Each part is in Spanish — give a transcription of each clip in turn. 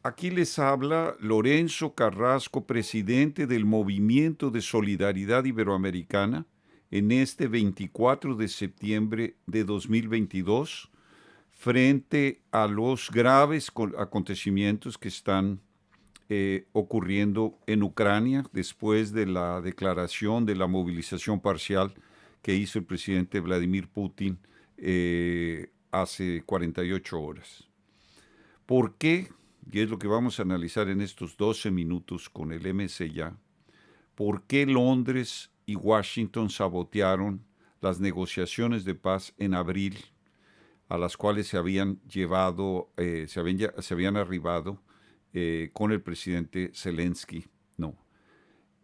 Aquí les habla Lorenzo Carrasco, presidente del Movimiento de Solidaridad Iberoamericana, en este 24 de septiembre de 2022, frente a los graves acontecimientos que están ocurriendo en Ucrania después de la declaración de la movilización parcial que hizo el presidente Vladimir Putin hace 48 horas. ¿Por qué? Y es lo que vamos a analizar en estos 12 minutos con el MSYA. ¿Por qué Londres y Washington sabotearon las negociaciones de paz en abril, a las cuales se habían llevado, se habían arribado con el presidente Zelensky? No.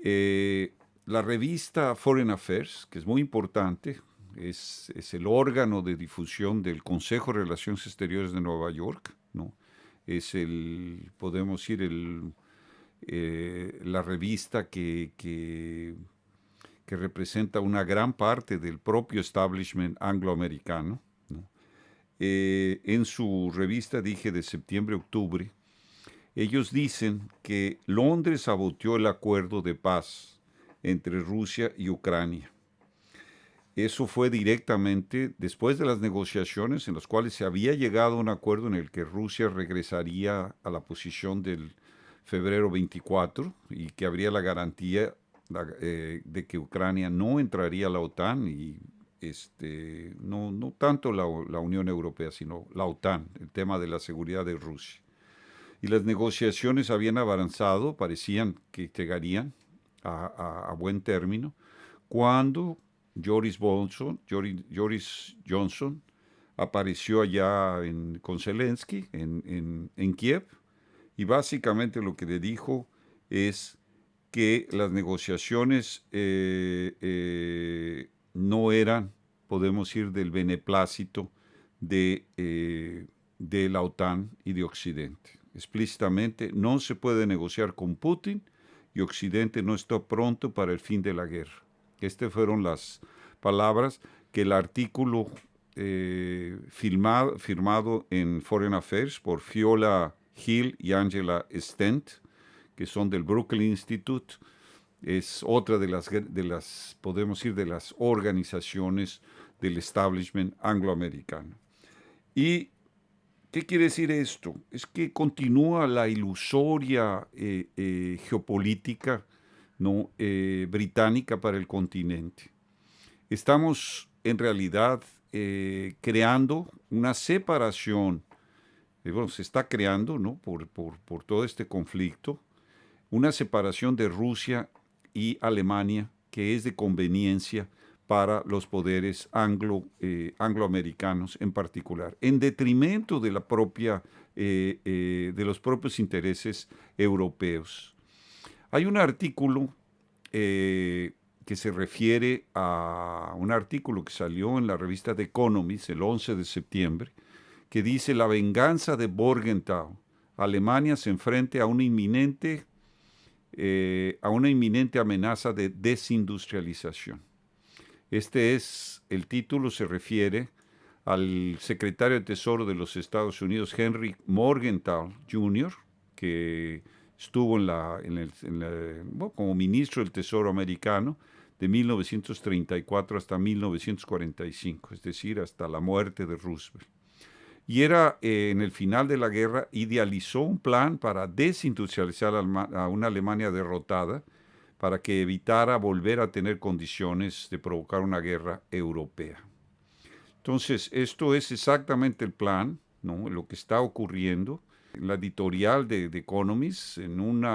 La revista Foreign Affairs, que es muy importante, es el órgano de difusión del Consejo de Relaciones Exteriores de Nueva York, ¿no? Es podemos decir, la revista que representa una gran parte del propio establishment angloamericano, ¿no? En su revista, dije, de septiembre-octubre, ellos dicen que Londres saboteó el acuerdo de paz entre Rusia y Ucrania. Eso fue directamente después de las negociaciones en las cuales se había llegado a un acuerdo en el que Rusia regresaría a la posición del febrero 24 y que habría la garantía de que Ucrania no entraría a la OTAN y no tanto la Unión Europea, sino la OTAN, el tema de la seguridad de Rusia. Y las negociaciones habían avanzado, parecían que llegarían a buen término, cuando Boris Johnson apareció allá con Zelensky en Kiev, y básicamente lo que le dijo es que las negociaciones no eran, podemos decir, del beneplácito de la OTAN y de Occidente. Explícitamente, no se puede negociar con Putin y Occidente no está pronto para el fin de la guerra. Estas fueron las palabras que el artículo firmado en Foreign Affairs por Fiona Hill y Angela Stent, que son del Brooklyn Institute, es otra de las, podemos decir, de las organizaciones del establishment angloamericano. ¿Y qué quiere decir esto? Es que continúa la ilusoria geopolítica, ¿no? Británica para el continente. Estamos en realidad creando una separación, bueno, se está creando, ¿no? por todo este conflicto, una separación de Rusia y Alemania que es de conveniencia para los poderes angloamericanos en particular, en detrimento de de los propios intereses europeos. Hay un artículo que se refiere a un artículo que salió en la revista The Economist el 11 de septiembre, que dice: la venganza de Morgenthau. Alemania se enfrenta a una inminente amenaza de desindustrialización. El título se refiere al secretario de Tesoro de los Estados Unidos, Henry Morgenthau Jr., que estuvo como ministro del Tesoro americano de 1934 hasta 1945, es decir, hasta la muerte de Roosevelt. Y en el final de la guerra, idealizó un plan para desindustrializar a una Alemania derrotada, para que evitara volver a tener condiciones de provocar una guerra europea. Entonces, esto es exactamente el plan, ¿no? Lo que está ocurriendo. La editorial de The Economist, en un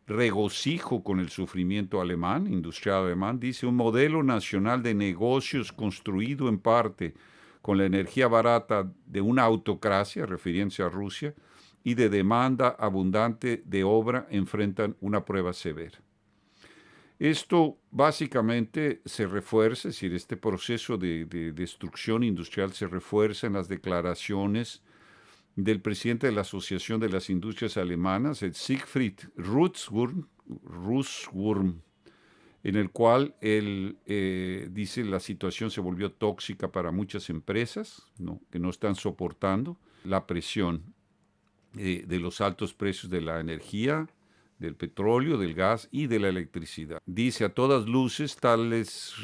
regocijo con el sufrimiento alemán, industrial alemán, dice: un modelo nacional de negocios construido en parte con la energía barata de una autocracia, refiriéndose a Rusia, y de demanda abundante de obra, enfrentan una prueba severa. Esto básicamente se refuerza, es decir, este proceso de destrucción industrial se refuerza en las declaraciones del presidente de la Asociación de las Industrias Alemanas, el Siegfried Russwurm, en el cual él dice: la situación se volvió tóxica para muchas empresas, ¿no? Que no están soportando la presión. de los altos precios de la energía, del petróleo, del gas y de la electricidad. Dice, a todas luces, tales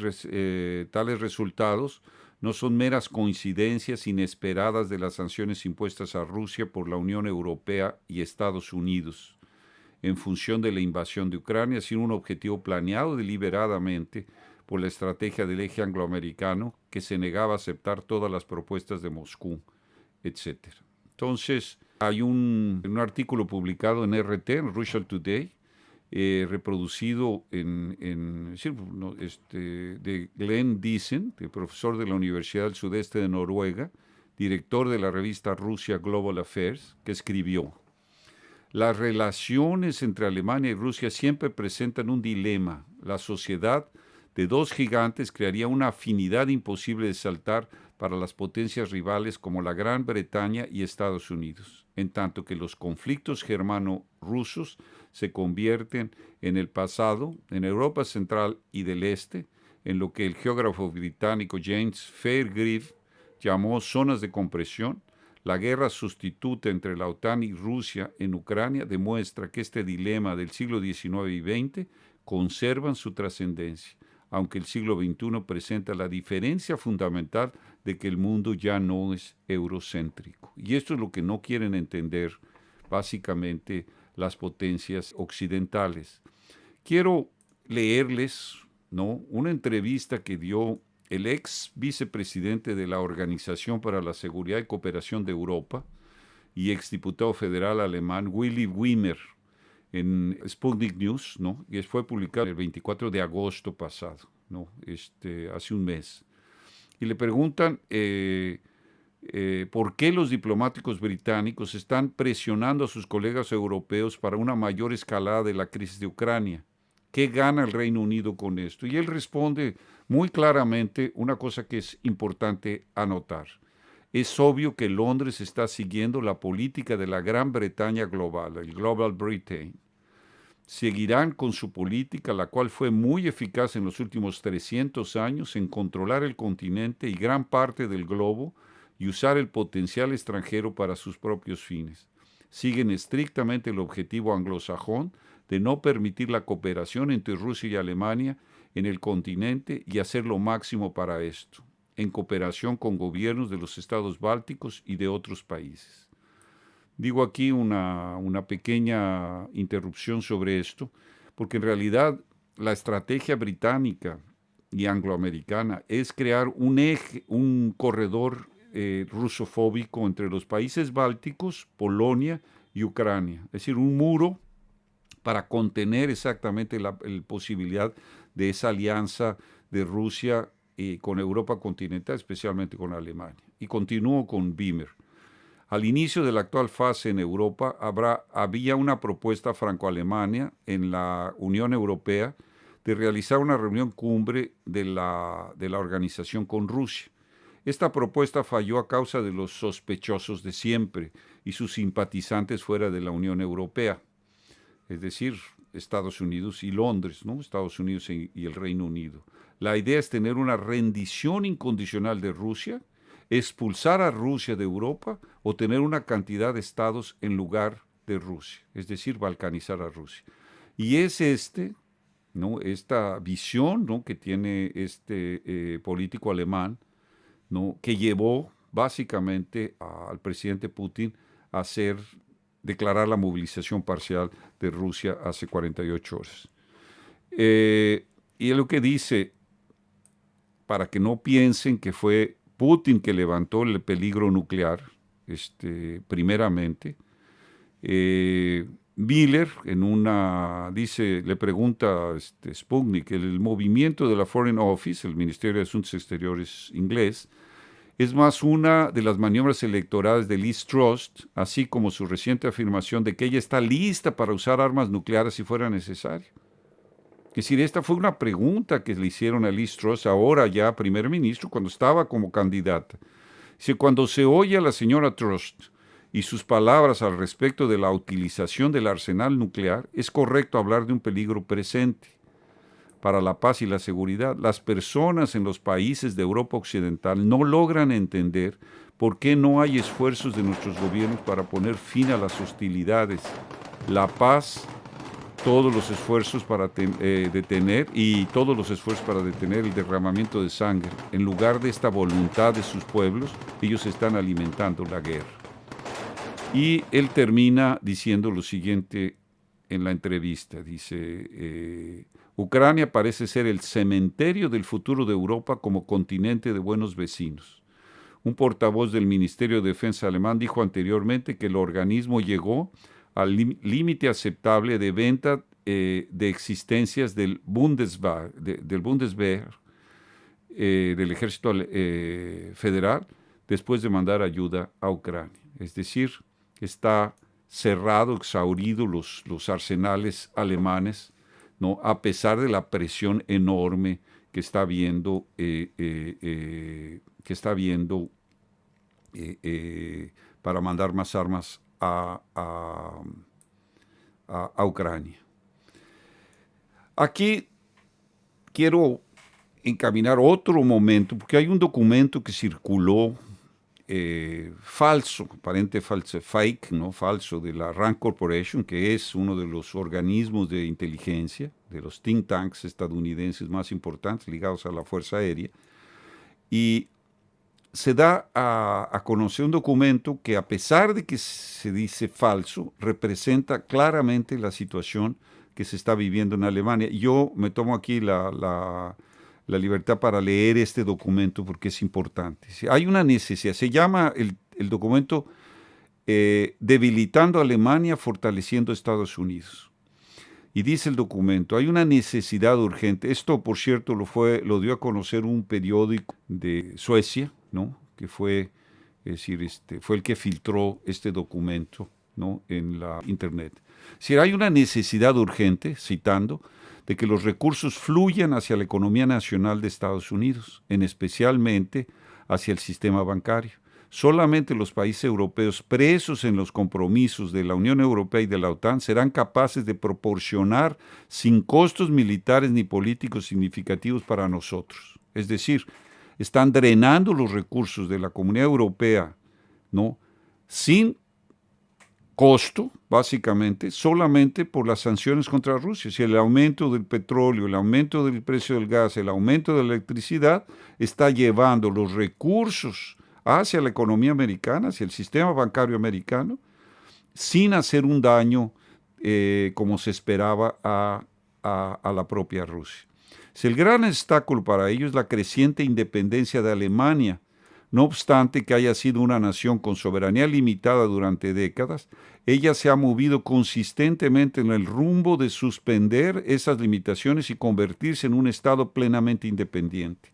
resultados no son meras coincidencias inesperadas de las sanciones impuestas a Rusia por la Unión Europea y Estados Unidos en función de la invasión de Ucrania, sino un objetivo planeado deliberadamente por la estrategia del eje angloamericano que se negaba a aceptar todas las propuestas de Moscú, etc. Entonces, hay un artículo publicado en RT, en Russia Today, reproducido de Glenn Diesen, el profesor de la Universidad del Sudeste de Noruega, director de la revista Russia Global Affairs, que escribió: las relaciones entre Alemania y Rusia siempre presentan un dilema. La sociedad de dos gigantes crearía una afinidad imposible de saltar para las potencias rivales como la Gran Bretaña y Estados Unidos, en tanto que los conflictos germano-rusos se convierten en el pasado, en Europa Central y del Este, en lo que el geógrafo británico James Fairgrieve llamó zonas de compresión. La guerra sustituta entre la OTAN y Rusia en Ucrania demuestra que este dilema del siglo XIX y XX conservan su trascendencia, aunque el siglo XXI presenta la diferencia fundamental de que el mundo ya no es eurocéntrico. Y esto es lo que no quieren entender básicamente las potencias occidentales. Quiero leerles, ¿no?, una entrevista que dio el ex vicepresidente de la Organización para la Seguridad y Cooperación de Europa y exdiputado federal alemán Willy Wimmer en Sputnik News, ¿no?, y fue publicado el 24 de agosto pasado, ¿no?, hace un mes. Y le preguntan por qué los diplomáticos británicos están presionando a sus colegas europeos para una mayor escalada de la crisis de Ucrania. ¿Qué gana el Reino Unido con esto? Y él responde muy claramente una cosa que es importante anotar. Es obvio que Londres está siguiendo la política de la Gran Bretaña global, el Global Britain. Seguirán con su política, la cual fue muy eficaz en los últimos 300 años en controlar el continente y gran parte del globo y usar el potencial extranjero para sus propios fines. Siguen estrictamente el objetivo anglosajón de no permitir la cooperación entre Rusia y Alemania en el continente y hacer lo máximo para esto, en cooperación con gobiernos de los estados bálticos y de otros países. Digo aquí una pequeña interrupción sobre esto, porque en realidad la estrategia británica y angloamericana es crear un eje, un corredor rusofóbico entre los países bálticos, Polonia y Ucrania, es decir, un muro para contener exactamente la posibilidad de esa alianza de Rusia con Europa continental, especialmente con Alemania. Y continúo con Wimmer. Al inicio de la actual fase en Europa había una propuesta franco-alemana en la Unión Europea de realizar una reunión cumbre de la organización con Rusia. Esta propuesta falló a causa de los sospechosos de siempre y sus simpatizantes fuera de la Unión Europea, es decir, Estados Unidos y Londres, ¿no?, Estados Unidos y el Reino Unido. La idea es tener una rendición incondicional de Rusia, expulsar a Rusia de Europa o tener una cantidad de estados en lugar de Rusia, es decir, balcanizar a Rusia. Y es ¿no?, esta visión, ¿no?, que tiene este político alemán, ¿no?, que llevó básicamente al presidente Putin a declarar la movilización parcial de Rusia hace 48 horas. Y es lo que dice, para que no piensen que fue Putin que levantó el peligro nuclear, primeramente. Miller le pregunta a Sputnik, el movimiento de la Foreign Office, el Ministerio de Asuntos Exteriores inglés, es más una de las maniobras electorales de Liz Truss, así como su reciente afirmación de que ella está lista para usar armas nucleares si fuera necesario. Es decir, esta fue una pregunta que le hicieron a Liz Truss, ahora ya primer ministro, cuando estaba como candidata. Dice, cuando se oye a la señora Truss y sus palabras al respecto de la utilización del arsenal nuclear, es correcto hablar de un peligro presente para la paz y la seguridad. Las personas en los países de Europa Occidental no logran entender ¿Por qué no hay esfuerzos de nuestros gobiernos para poner fin a las hostilidades? La paz, todos los esfuerzos para detener el derramamiento de sangre. En lugar de esta voluntad de sus pueblos, ellos están alimentando la guerra. Y él termina diciendo lo siguiente en la entrevista. Dice, Ucrania parece ser el cementerio del futuro de Europa como continente de buenos vecinos. Un portavoz del Ministerio de Defensa alemán dijo anteriormente que el organismo llegó al límite aceptable de venta de existencias del Bundeswehr, del Ejército Federal, después de mandar ayuda a Ucrania. Es decir, está cerrado, exhaurido los arsenales alemanes, ¿no? A pesar de la presión enorme que está habiendo, para mandar más armas a Ucrania. Aquí quiero encaminar otro momento, porque hay un documento que circuló falso, aparente falso, fake, ¿no? Falso, de la RAND Corporation, que es uno de los organismos de inteligencia, de los think tanks estadounidenses más importantes ligados a la Fuerza Aérea, y se da a conocer un documento que, a pesar de que se dice falso, representa claramente la situación que se está viviendo en Alemania. Yo me tomo aquí la libertad para leer este documento porque es importante. Hay una necesidad, se llama el documento Debilitando a Alemania, fortaleciendo a Estados Unidos. Y dice el documento, hay una necesidad urgente. Esto, por cierto, lo dio a conocer un periódico de Suecia, ¿no? Que fue el que filtró este documento, ¿no? En la internet. Si hay una necesidad urgente, citando, de que los recursos fluyan hacia la economía nacional de Estados Unidos, especialmente hacia el sistema bancario. Solamente los países europeos presos en los compromisos de la Unión Europea y de la OTAN serán capaces de proporcionar sin costos militares ni políticos significativos para nosotros. Es decir, están drenando los recursos de la Comunidad Europea, ¿no? Sin costo, básicamente, solamente por las sanciones contra Rusia. Si el aumento del petróleo, el aumento del precio del gas, el aumento de la electricidad está llevando los recursos hacia la economía americana, hacia el sistema bancario americano, sin hacer un daño como se esperaba a la propia Rusia. Si el gran obstáculo para ello es la creciente independencia de Alemania, no obstante que haya sido una nación con soberanía limitada durante décadas, ella se ha movido consistentemente en el rumbo de suspender esas limitaciones y convertirse en un Estado plenamente independiente.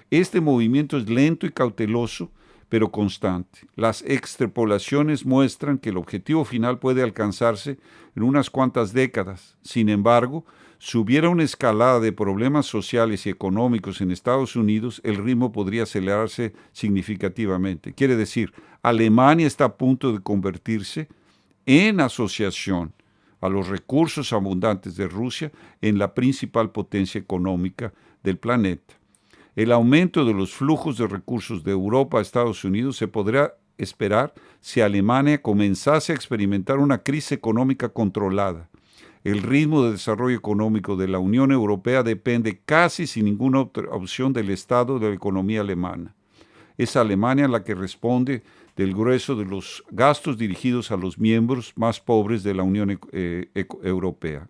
Este movimiento es lento y cauteloso, pero constante. Las extrapolaciones muestran que el objetivo final puede alcanzarse en unas cuantas décadas. Sin embargo, si hubiera una escalada de problemas sociales y económicos en Estados Unidos, el ritmo podría acelerarse significativamente. Quiere decir, Alemania está a punto de convertirse en asociación a los recursos abundantes de Rusia en la principal potencia económica del planeta. El aumento de los flujos de recursos de Europa a Estados Unidos se podrá esperar si Alemania comenzase a experimentar una crisis económica controlada. El ritmo de desarrollo económico de la Unión Europea depende casi sin ninguna otra opción del estado de la economía alemana. Es Alemania la que responde del grueso de los gastos dirigidos a los miembros más pobres de la Unión Europea.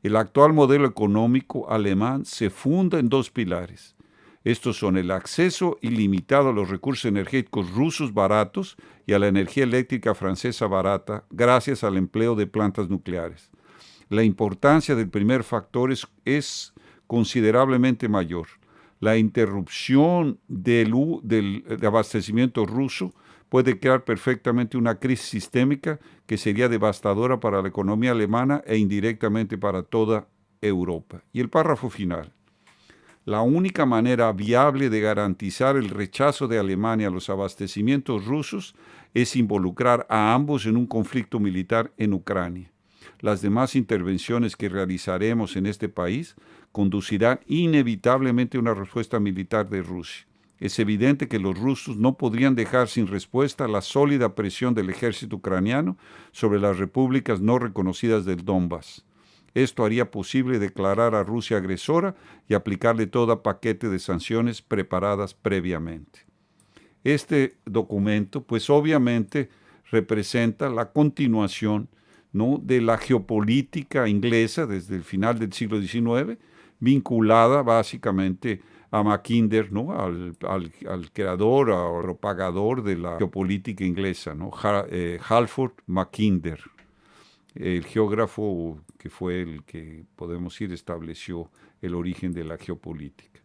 El actual modelo económico alemán se funda en dos pilares. Estos son el acceso ilimitado a los recursos energéticos rusos baratos y a la energía eléctrica francesa barata gracias al empleo de plantas nucleares. La importancia del primer factor es considerablemente mayor. La interrupción del abastecimiento ruso puede crear perfectamente una crisis sistémica que sería devastadora para la economía alemana e indirectamente para toda Europa. Y el párrafo final. La única manera viable de garantizar el rechazo de Alemania a los abastecimientos rusos es involucrar a ambos en un conflicto militar en Ucrania. Las demás intervenciones que realizaremos en este país conducirán inevitablemente a una respuesta militar de Rusia. es evidente que los rusos no podrían dejar sin respuesta la sólida presión del ejército ucraniano sobre las repúblicas no reconocidas del Donbass. Esto haría posible declarar a Rusia agresora y aplicarle todo paquete de sanciones preparadas previamente. Este documento, pues obviamente representa la continuación, ¿no?, de la geopolítica inglesa desde el final del siglo XIX, vinculada básicamente a Mackinder, ¿no?, al creador, al propagador de la geopolítica inglesa, ¿no?, Halford Mackinder, el geógrafo que fue el que, podemos decir, estableció el origen de la geopolítica.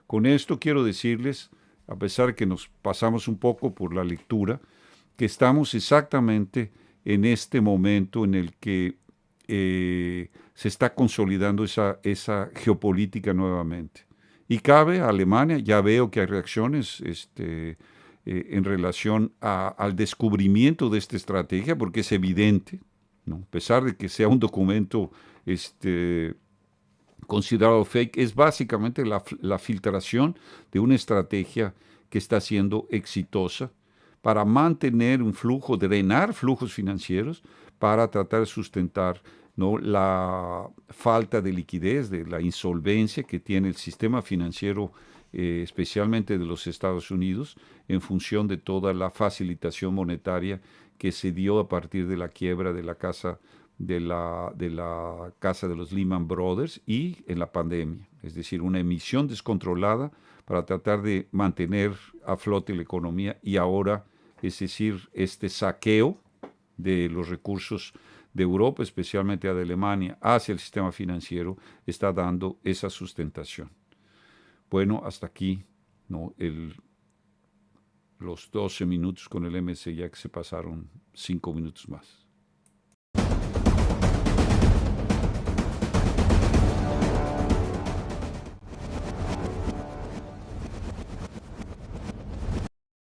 Con esto quiero decirles, a pesar de que nos pasamos un poco por la lectura, que estamos exactamente en este momento en el que se está consolidando esa geopolítica nuevamente. Y cabe a Alemania, ya veo que hay reacciones en relación al descubrimiento de esta estrategia, porque es evidente, ¿no?, a pesar de que sea un documento considerado fake, es básicamente la filtración de una estrategia que está siendo exitosa para mantener un flujo, drenar flujos financieros, para tratar de sustentar, ¿no?, la falta de liquidez, de la insolvencia que tiene el sistema financiero, especialmente de los Estados Unidos, en función de toda la facilitación monetaria que se dio a partir de la quiebra de la casa de la casa de los Lehman Brothers y en la pandemia. Es decir, una emisión descontrolada para tratar de mantener a flote la economía y ahora, es decir, este saqueo de los recursos de Europa, especialmente de Alemania, hacia el sistema financiero, está dando esa sustentación. Bueno, hasta aquí, ¿no?, los 12 minutos con el MC, ya que se pasaron 5 minutos más.